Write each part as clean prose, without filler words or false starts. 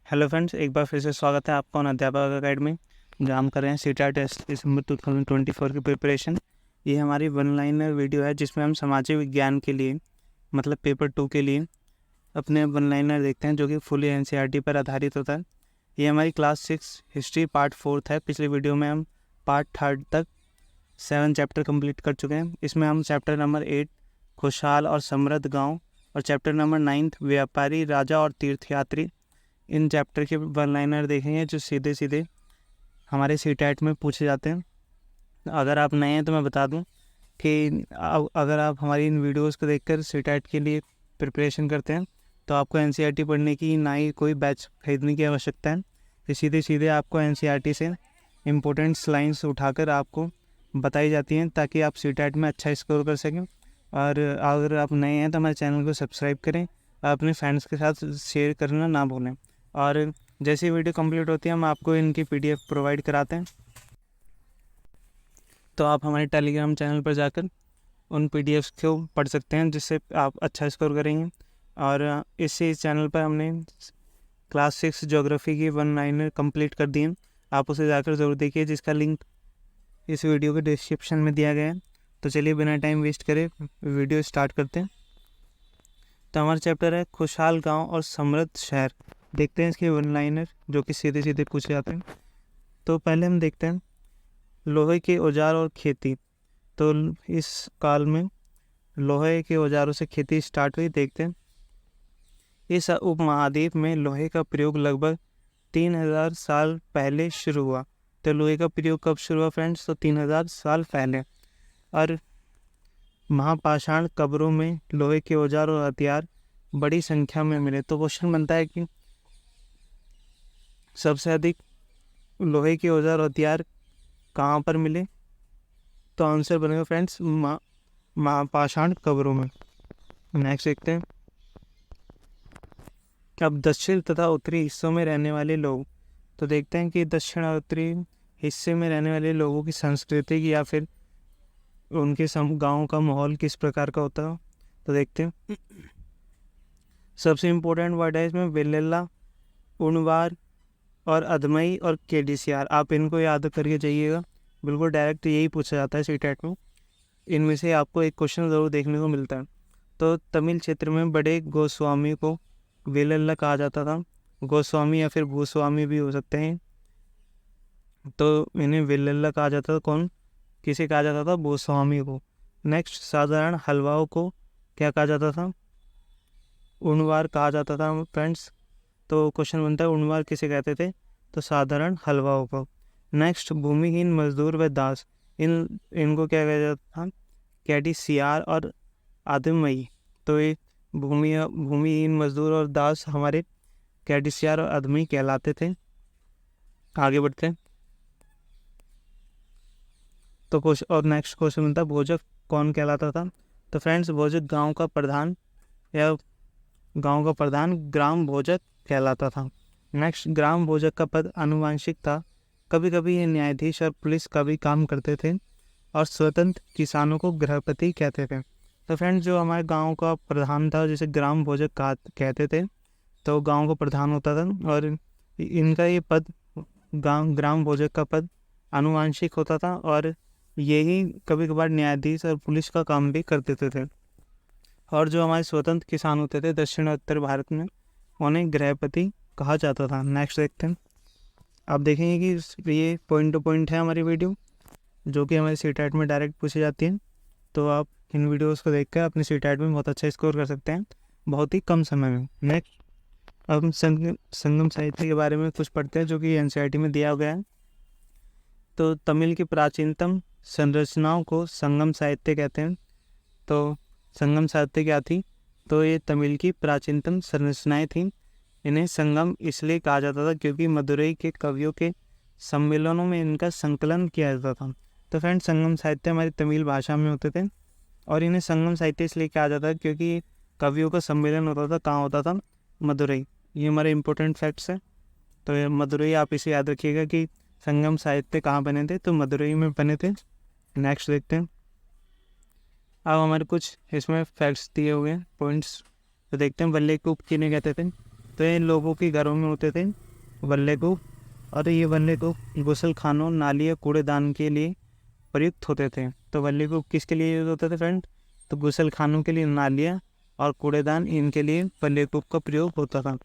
Hello friends, एक बार फिर से स्वागत है आपका ऑन अध्यापक अकेडमी, जहाँ हम कर रहे हैं सीटा टेस्ट दिसंबर 2024 की प्रिपरेशन। ये हमारी वन लाइनर वीडियो है जिसमें हम सामाजिक विज्ञान के लिए मतलब पेपर 2 के लिए अपने वन लाइनर देखते हैं, जो कि फुली एनसीईआरटी पर आधारित होता है। ये हमारी क्लास 6 हिस्ट्री पार्ट 4 है। पिछले वीडियो में हम पार्ट 3 तक 7 चैप्टर कंप्लीट कर चुके हैं। इसमें हम चैप्टर नंबर 8 खुशहाल और समृद्ध गाँव और चैप्टर नंबर 9 व्यापारी राजा और तीर्थयात्री, इन चैप्टर के वन लाइनर देखेंगे जो सीधे सीधे हमारे सीटेट में पूछे जाते हैं। अगर आप नए हैं तो मैं बता दूं कि अगर आप हमारी इन वीडियोस को देखकर सीटेट के लिए प्रिपरेशन करते हैं तो आपको एनसीईआरटी पढ़ने की ना ही कोई बैच खरीदने की आवश्यकता है। तो सीधे सीधे आपको एनसीईआरटी से इम्पोर्टेंट्स लाइन्स उठाकर आपको बताई जाती हैं ताकि आप सीटेट में अच्छा स्कोर कर सकें। और अगर आप नए हैं तो हमारे चैनल को सब्सक्राइब करें, अपने फ्रेंड्स के साथ शेयर करना ना भूलें। और जैसी वीडियो कंप्लीट होती है हम आपको इनकी पीडीएफ प्रोवाइड कराते हैं, तो आप हमारे टेलीग्राम चैनल पर जाकर उन पीडीएफ्स को पढ़ सकते हैं, जिससे आप अच्छा स्कोर करेंगे। और इसी चैनल पर हमने क्लास 6 ज्योग्राफी की वन लाइनर कंप्लीट कर दी है। आप उसे जाकर ज़रूर देखिए, जिसका लिंक इस वीडियो के डिस्क्रिप्शन में दिया गया है। तो चलिए बिना टाइम वेस्ट करे वीडियो स्टार्ट करते हैं। तो हमारा चैप्टर है खुशहाल गांव और समृद्ध शहर। देखते हैं इसके वन लाइनर जो कि सीधे सीधे पूछे जाते हैं। तो पहले हम देखते हैं लोहे के औजार और खेती। तो इस काल में लोहे के औजारों से खेती स्टार्ट हुई। देखते हैं इस उपमहाद्वीप में लोहे का प्रयोग लगभग 3000 साल पहले शुरू हुआ। तो लोहे का प्रयोग कब शुरू हुआ फ्रेंड्स? तो 3000 साल पहले। और महापाषाण कब्रों में लोहे के औजार और हथियार बड़ी संख्या में मिले। तो क्वेश्चन बनता है कि सबसे अधिक लोहे के औजार और हथियार कहाँ पर मिले? तो आंसर बनेगा फ्रेंड्स महापाषाण कब्रों में। नेक्स्ट देखते हैं अब दक्षिण तथा उत्तरी हिस्सों में रहने वाले लोग। तो देखते हैं कि दक्षिण और उत्तरी हिस्से में रहने वाले लोगों की संस्कृति या फिर उनके गाँव का माहौल किस प्रकार का होता है। तो देखते हैं सबसे इम्पोर्टेंट वर्ड है इसमें वेल्लेला, उनवार और अदमई और केडीसीआर। आप इनको याद करके जाइएगा, बिल्कुल डायरेक्ट यही पूछा जाता है सीटेट में। इनमें से आपको एक क्वेश्चन ज़रूर देखने को मिलता है। तो तमिल क्षेत्र में बड़े गोस्वामी को वेलल्ला कहा जाता था। गोस्वामी या फिर भूस्वामी भी हो सकते हैं। तो इन्हें वेलल्ला कहा जाता था। कौन किसे कहा जाता था? भूस्वामी को। नेक्स्ट साधारण हलवाओं को क्या कहा जाता था? उनवार कहा जाता था फ्रेंड्स। तो क्वेश्चन बनता है उनवार किसे कहते थे? तो साधारण हलवाओं को। नेक्स्ट भूमिहीन मजदूर व दास, इनको क्या कहा जाता था? कैडीसीआर और आदमई। तो ये भूमिहीन मजदूर और दास हमारे कैडीसीआर और आदमई कहलाते थे। आगे बढ़ते हैं। तो और नेक्स्ट क्वेश्चन बनता है भोजक कौन कहलाता था? तो फ्रेंड्स भोजक गांव का प्रधान या गांव का प्रधान ग्राम भोजक कहलाता था। नेक्स्ट ग्राम भोजक का पद आनुवांशिक था। कभी कभी ये न्यायाधीश और पुलिस का भी काम करते थे। और स्वतंत्र किसानों को गृहपति कहते थे। तो फ्रेंड्स जो हमारे गांव का प्रधान था, जिसे ग्राम भोजक कहते थे, तो गांव का प्रधान होता था। और इनका ये पद ग्राम भोजक का पद आनुवांशिक होता था। और यही कभी कभार न्यायाधीश और पुलिस का काम भी कर देते थे। और जो हमारे स्वतंत्र किसान होते थे दक्षिण और उत्तर भारत में, उन्हें गृहपति कहा जाता था। नेक्स्ट देखते हैं। आप देखेंगे कि ये पॉइंट टू पॉइंट है हमारी वीडियो, जो कि हमारे सीटेट में डायरेक्ट पूछी जाती है। तो आप इन वीडियोस को देखकर अपने सीटेट में बहुत अच्छा स्कोर कर सकते हैं बहुत ही कम समय में। नेक्स्ट अब हम संगम साहित्य के बारे में कुछ पढ़ते हैं, जो कि एनसीईआरटी में दिया गया है। तो तमिल की प्राचीनतम संरचनाओं को संगम साहित्य कहते हैं। तो संगम साहित्य क्या थी? तो ये तमिल की प्राचीनतम संरचनाएं थीं। इन्हें संगम इसलिए कहा जाता था क्योंकि मदुरई के कवियों के सम्मेलनों में इनका संकलन किया जाता था। तो फ्रेंड संगम साहित्य हमारी तमिल भाषा में होते थे। और इन्हें संगम साहित्य इसलिए कहा जाता है क्योंकि कवियों का सम्मेलन होता था। कहाँ होता था? मदुरई। ये हमारे इंपॉर्टेंट फैक्ट्स हैं। तो ये मदुरई, आप इसे याद रखिएगा कि संगम साहित्य कहाँ बने थे? तो मदुरई में बने थे। नेक्स्ट देखते हैं। अब हमारे कुछ इसमें फैक्ट्स दिए हुए हैं, पॉइंट्स। तो देखते हैं वल्लैकूप किन्हें कहते थे? तो ये लोगों के घरों में होते थे वल्लेकूप, और ये वल्लेकूप गुसल खानों, नाली या कूड़ेदान के लिए प्रयुक्त होते थे। तो वल्लेकूप किसके लिए यूज होते थे फ्रेंड? तो गुसल खानों के लिए नालियाँ और कूड़ेदान, इनके लिए वल्लेकूप का प्रयोग होता था।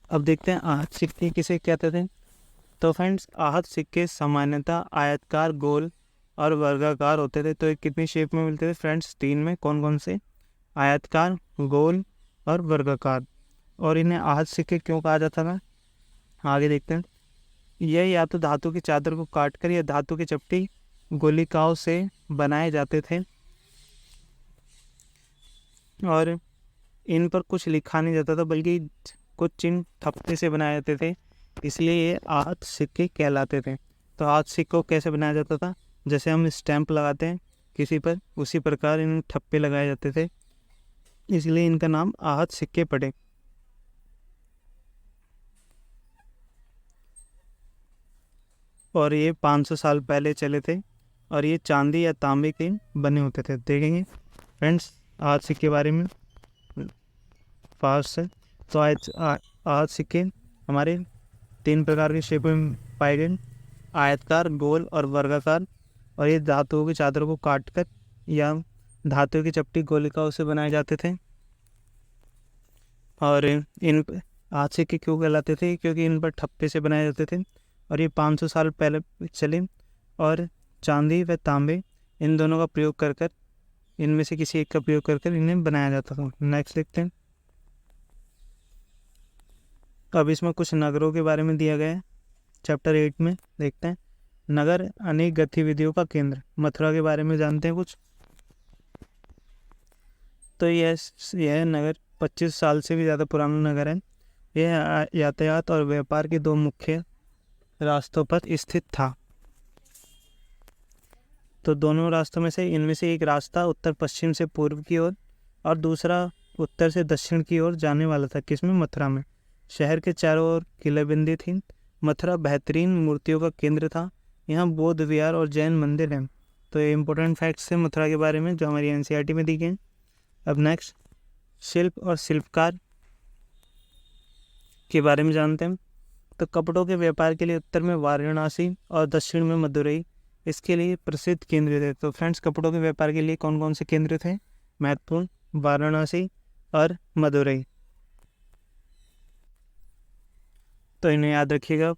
अब देखते हैं आहत सिक्के किसे कहते थे। तो फ्रेंड्स, आहत सिक्के सामान्यतः आयताकार, गोल और वर्गाकार होते थे। तो ये कितनी शेप में मिलते थे फ्रेंड्स? 3 में। कौन कौन से? आयताकार, गोल और वर्गाकार। और इन्हें आहत सिक्के क्यों कहा जाता था, आगे देखते हैं। यह या तो धातु की चादर को काटकर या धातु की चपटी गोलिकाओं से बनाए जाते थे, और इन पर कुछ लिखा नहीं जाता था, बल्कि कुछ चिन्ह थप्पे से बनाए जाते थे, इसलिए ये आहत सिक्के कहलाते थे। तो आहत सिक्कों को कैसे बनाया जाता था? जैसे हम स्टैंप लगाते हैं किसी पर, उसी प्रकार इन ठप्पे लगाए जाते थे, इसलिए इनका नाम आहत सिक्के पड़े। और ये 500 साल पहले चले थे, और ये चांदी या तांबे के बने होते थे। देखेंगे फ्रेंड्स आहत सिक्के के बारे में फास्ट से। तो आहत सिक्के हमारे 3 प्रकार के शेप में पाए गए, आयतकार, गोल और वर्गाकार। और ये धातुओं की चादर को काटकर या धातु की चपटी गोलिकाओं से बनाए जाते थे। और इन आहत सिक्के क्यों कहलाते थे? क्योंकि इन पर ठप्पे से बनाए जाते थे, और ये 500 साल पहले चले। और चांदी व तांबे, इन दोनों का प्रयोग कर इनमें से किसी एक का प्रयोग कर इन्हें बनाया जाता था। नेक्स्ट देखते हैं। अब इसमें कुछ नगरों के बारे में दिया गया है, चैप्टर 8 में देखते हैं। नगर अनेक गतिविधियों का केंद्र। मथुरा के बारे में जानते हैं कुछ। तो यह नगर 25 साल से भी ज़्यादा पुराना नगर है। यह यातायात और व्यापार के 2 मुख्य रास्तों पर स्थित था। तो दोनों रास्तों में से इनमें से एक रास्ता उत्तर पश्चिम से पूर्व की ओर और दूसरा उत्तर से दक्षिण की ओर जाने वाला था। किसमें? मथुरा में। शहर के चारों ओर किलेबंदी थी। मथुरा बेहतरीन मूर्तियों का केंद्र था। यहाँ बौद्ध विहार और जैन मंदिर हैं। तो ये इंपॉर्टेंट फैक्ट्स हैं मथुरा के बारे में जो हमारी एनसीईआरटी में दी गए। अब नेक्स्ट, शिल्प और शिल्पकार के बारे में जानते हैं। तो कपड़ों के व्यापार के लिए उत्तर में वाराणसी और दक्षिण में मदुरई इसके लिए प्रसिद्ध केंद्र थे। तो फ्रेंड्स, कपड़ों के व्यापार के लिए कौन कौन से केंद्र थे महत्वपूर्ण? वाराणसी और मदुरई। तो इन्हें याद रखिएगा।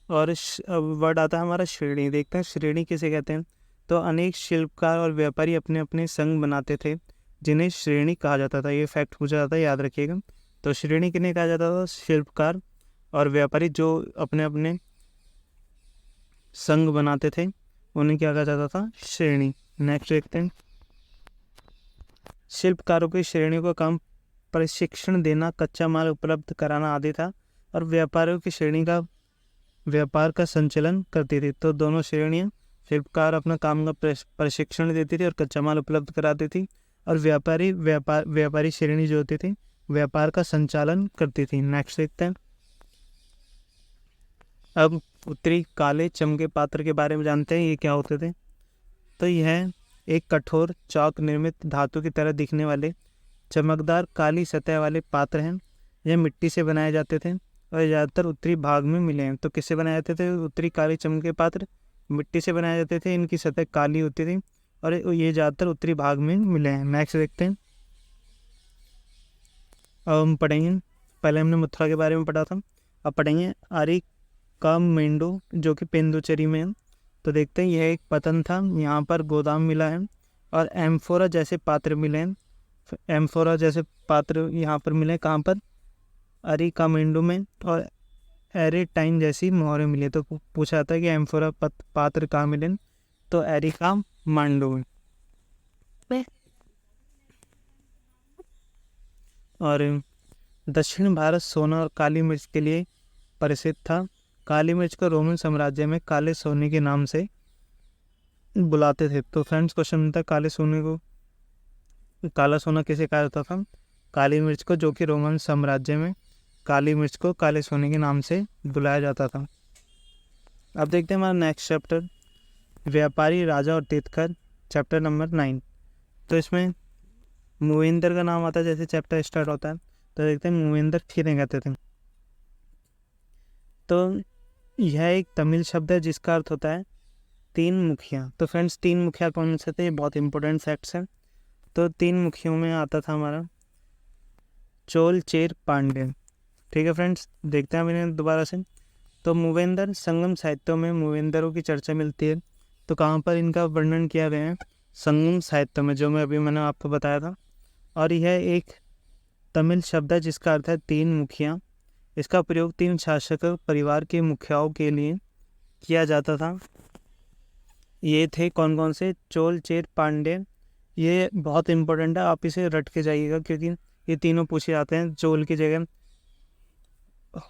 और वर्ड आता है हमारा श्रेणी। देखते हैं श्रेणी किसे कहते हैं। तो अनेक शिल्पकार और व्यापारी अपने अपने संघ बनाते थे, जिन्हें श्रेणी कहा जाता था। ये फैक्ट पूछा जाता है, याद रखिएगा। तो श्रेणी किन्हें कहा जाता था? शिल्पकार और व्यापारी जो अपने अपने संघ बनाते थे, उन्हें क्या कहा जाता था? श्रेणी। नेक्स्ट देखते हैं। शिल्पकारों की श्रेणियों का काम प्रशिक्षण देना, कच्चा माल उपलब्ध कराना आदि था, और व्यापारियों की श्रेणी का व्यापार का संचालन करती थी। तो दोनों श्रेणियाँ, शिल्पकार अपना काम का प्रशिक्षण देती थी और कच्चा माल उपलब्ध कराती थी, और व्यापारी श्रेणी जो होती थी व्यापार का संचालन करती थी। नेक्स्ट देखते हैं। अब उत्तरी काले चमके पात्र के बारे में जानते हैं। ये क्या होते थे? तो यह एक कठोर चौक निर्मित धातु की तरह दिखने वाले चमकदार काली सतह वाले पात्र हैं। यह मिट्टी से बनाए जाते थे और ज़्यादातर उत्तरी भाग में मिले हैं। तो किससे बनाए जाते थे उत्तरी काले चमके पात्र? मिट्टी से बनाए जाते थे। इनकी सतह काली होती थी और ये ज़्यादातर उत्तरी भाग में मिले हैं। नेक्स्ट देखते हैं। अब हम पढ़ेंगे, पहले हमने मथुरा के बारे में पढ़ा था, अब पढ़ेंगे आरी का मेंडो जो कि पेंदुचेरी में है। तो देखते हैं, यह एक पतन था, यहाँ पर गोदाम मिला है और एम्फोरा जैसे पात्र मिले हैं। एम्फोरा जैसे पात्र यहाँ पर मिले, कहाँ पर? अरी का मेंडो में। और एरेटाइन जैसी मोहरें मिली। तो पूछा जाता है कि एम्फोरा पात्र कहाँ मिले? तो एरी का मांडो में। और दक्षिण भारत सोना और काली मिर्च के लिए प्रसिद्ध था। काली मिर्च को रोमन साम्राज्य में काले सोने के नाम से बुलाते थे। तो फ्रेंड्स, क्वेश्चन मिलता है काले सोने को, काला सोना किसे कहा जाता था? काली मिर्च को, जो कि रोमन साम्राज्य में काली मिर्च को काले सोने के नाम से बुलाया जाता था। अब देखते हैं हमारा नेक्स्ट चैप्टर, व्यापारी, राजा और तीर्थकर, चैप्टर नंबर 9। तो इसमें मूवेंद्र का नाम आता है जैसे चैप्टर स्टार्ट होता है। तो देखते हैं मूवेंदर किन्हें कहते थे। तो यह एक तमिल शब्द है जिसका अर्थ होता है तीन मुखिया। तो फ्रेंड्स, तीन मुखिया कौन से थे, ये बहुत इंपॉर्टेंट फैक्ट्स हैं। तो तीन मुखियों में आता था हमारा चोल चेर पांड्य। ठीक है फ्रेंड्स, देखते हैं अब इन्हें दोबारा से। तो मूवेंदर, संगम साहित्यों में मूवेंदरों की चर्चा मिलती है। तो कहाँ पर इनका वर्णन किया गया है, संगम साहित्य में, जो मैंने आपको बताया था। और यह एक तमिल शब्द है जिसका अर्थ है तीन मुखिया। इसका प्रयोग तीन शासक परिवार के मुखियाओं के लिए किया जाता था। ये थे कौन कौन से, चोल चेर पांड्य। ये बहुत इंपॉर्टेंट है, आप इसे रट के जाइएगा क्योंकि ये तीनों पूछे जाते हैं। चोल की जगह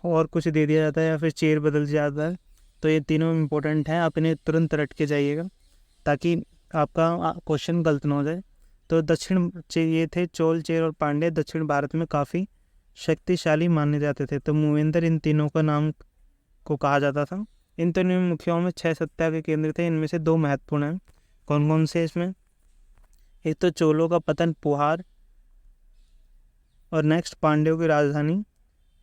और कुछ दे दिया जाता है या फिर चेर बदल जाता है। तो ये तीनों इंपॉर्टेंट हैं, आप इन्हें तुरंत रट के जाइएगा ताकि आपका क्वेश्चन गलत ना हो जाए। तो ये थे चोल चेर और पांड्य, दक्षिण भारत में काफ़ी शक्तिशाली माने जाते थे। तो मूवेंदर इन तीनों का नाम को कहा जाता था। इन तीनों मुखियाओं में 6 सत्ता के केंद्र थे, इनमें से 2 महत्वपूर्ण हैं। कौन कौन से इसमें, एक तो चोलों का पतन पुहार और नेक्स्ट पांड्यों की राजधानी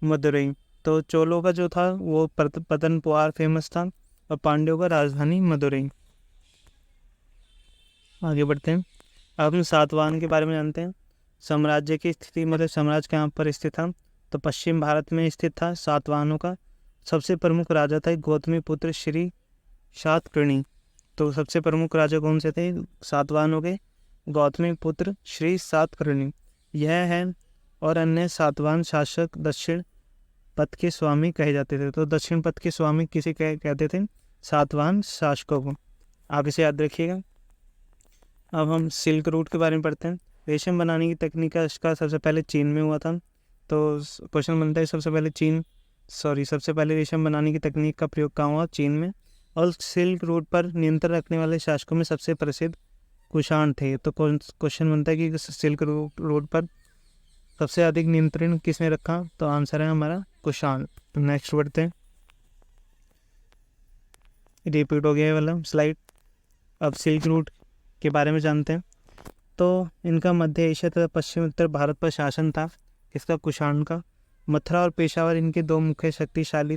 मदुरई। तो चोलों का जो था वो पतन पुहार फेमस था और पांड्यों का राजधानी मदुरई। आगे बढ़ते हैं, अब हम सातवाहन के बारे में जानते हैं। साम्राज्य की स्थिति, मतलब साम्राज्य कहाँ पर स्थित था, तो पश्चिम भारत में स्थित था। सातवाहनों का सबसे प्रमुख राजा था गौतमी पुत्र श्री सातकर्णी। तो सबसे प्रमुख राजा कौन से थे सातवाहनों के, गौतमी पुत्र श्री सातकर्णी यह है। और अन्य सातवाहन शासक दक्षिण पथ के स्वामी कहे जाते थे। तो दक्षिण पथ के स्वामी किसे कहते थे, सातवाहन शासकों को। आप इसे याद रखिएगा। अब हम सिल्क रूट के बारे में पढ़ते हैं। रेशम बनाने की तकनीक का आविष्कार सबसे पहले चीन में हुआ था। तो क्वेश्चन बनता है सबसे पहले रेशम बनाने की तकनीक का प्रयोग कहाँ हुआ, चीन में। और सिल्क रूट पर नियंत्रण रखने वाले शासकों में सबसे प्रसिद्ध कुषाण थे। तो क्वेश्चन बनता है कि सिल्क रूट पर सबसे अधिक नियंत्रण किसने रखा, तो आंसर है हमारा कुषाण। तो नेक्स्ट बढ़ते हैं, रिपीट हो गया है वाला स्लाइड। अब सिल्क रूट के बारे में जानते हैं। तो इनका मध्य एशिया तथा पश्चिम उत्तर भारत पर शासन था, इसका कुषाण का। मथुरा और पेशावर इनके 2 मुख्य शक्तिशाली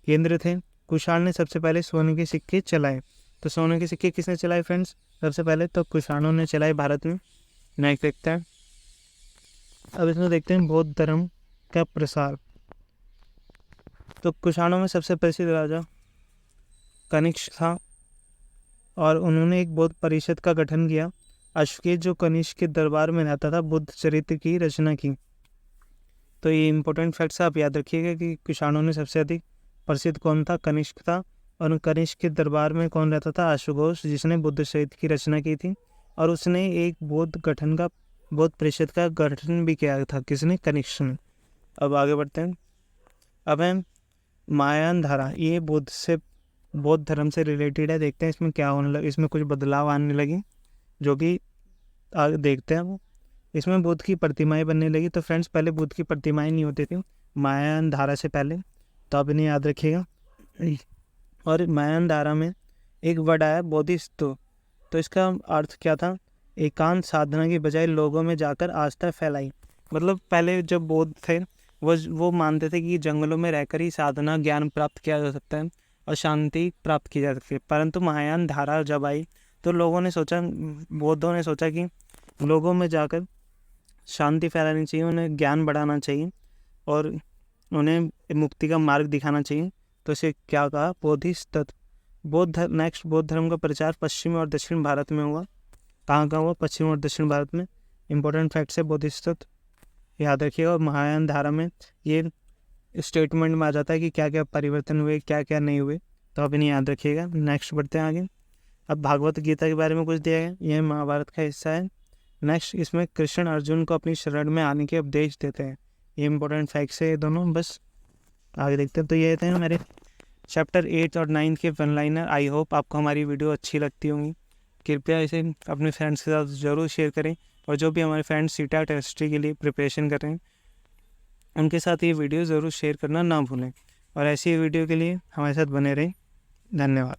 केंद्र थे। कुषाण ने सबसे पहले सोने के सिक्के चलाए। तो सोने के सिक्के किसने चलाए फ्रेंड्स, सबसे पहले तो कुषाणों ने चलाए भारत में। नेक्स्ट देखते हैं, अब इसमें देखते हैं बौद्ध धर्म का प्रसार। तो कुषाणों में सबसे प्रसिद्ध राजा कनिष्क था और उन्होंने एक बौद्ध परिषद का गठन किया। अश्वकेत जो कनिष्क के दरबार में रहता था, बुद्ध चरित्र की रचना की। तो ये इंपॉर्टेंट फैक्ट्स आप याद रखिएगा कि कुषाणों में सबसे अधिक प्रसिद्ध कौन था, कनिष्क था। और कनिष्क के दरबार में कौन रहता था, अश्वघोष, जिसने बुद्ध चरित्र की रचना की थी। और उसने एक बौद्ध परिषद का गठन भी किया था, किसने, कनिष्क ने। अब आगे बढ़ते हैं, अब है महायान धारा। ये बौद्ध धर्म से रिलेटेड है। देखते हैं इसमें क्या होने लगा, इसमें कुछ बदलाव आने लगे जो कि आगे देखते हैं। वो इसमें बुद्ध की प्रतिमाएं बनने लगी। तो फ्रेंड्स, पहले बुद्ध की प्रतिमाएं नहीं होती थी महायान धारा से पहले, तो आप इन्हें याद रखिएगा। और महायान धारा में एक वर्ड आया बोधिसत्व। तो इसका अर्थ क्या था, एकांत साधना की बजाय लोगों में जाकर आस्था फैलाई। मतलब पहले जब बौद्ध थे वो मानते थे कि जंगलों में रहकर ही साधना ज्ञान प्राप्त किया जा सकता है और शांति प्राप्त की जा सकती है। परंतु महायान धारा जब आई तो बौद्धों ने सोचा कि लोगों में जाकर शांति फैलानी चाहिए, उन्हें ज्ञान बढ़ाना चाहिए और उन्हें मुक्ति का मार्ग दिखाना चाहिए। तो इसे क्या कहा, बोधिसत्व। नेक्स्ट, बौद्ध धर्म का प्रचार पश्चिमी और दक्षिण भारत में हुआ। कहाँ हुआ, पश्चिम और दक्षिण भारत में। इंपॉर्टेंट फैक्ट्स है बोधिसत्व, याद रखिएगा। और महायान धारा में ये स्टेटमेंट में आ जाता है कि क्या क्या परिवर्तन हुए, क्या क्या नहीं हुए। तो आप इन्हें याद रखिएगा। नेक्स्ट बढ़ते हैं आगे। अब भागवत गीता के बारे में कुछ दिया है, यह महाभारत का हिस्सा है। नेक्स्ट, इसमें कृष्ण अर्जुन को अपनी शरण में आने के उपदेश देते हैं। ये इंपॉर्टेंट फैक्ट्स है ये दोनों। बस आगे देखते हैं। तो ये थे मेरे चैप्टर 8 और 9 के वन लाइनर। आई होप आपको हमारी वीडियो अच्छी लगती होंगी। कृपया इसे अपने फ्रेंड्स के साथ ज़रूर शेयर करें। और जो भी हमारे फ्रेंड्स सीटेट हिस्ट्री के लिए प्रिपरेशन कर रहे हैं उनके साथ ये वीडियो ज़रूर शेयर करना ना भूलें। और ऐसी वीडियो के लिए हमारे साथ बने रहें। धन्यवाद।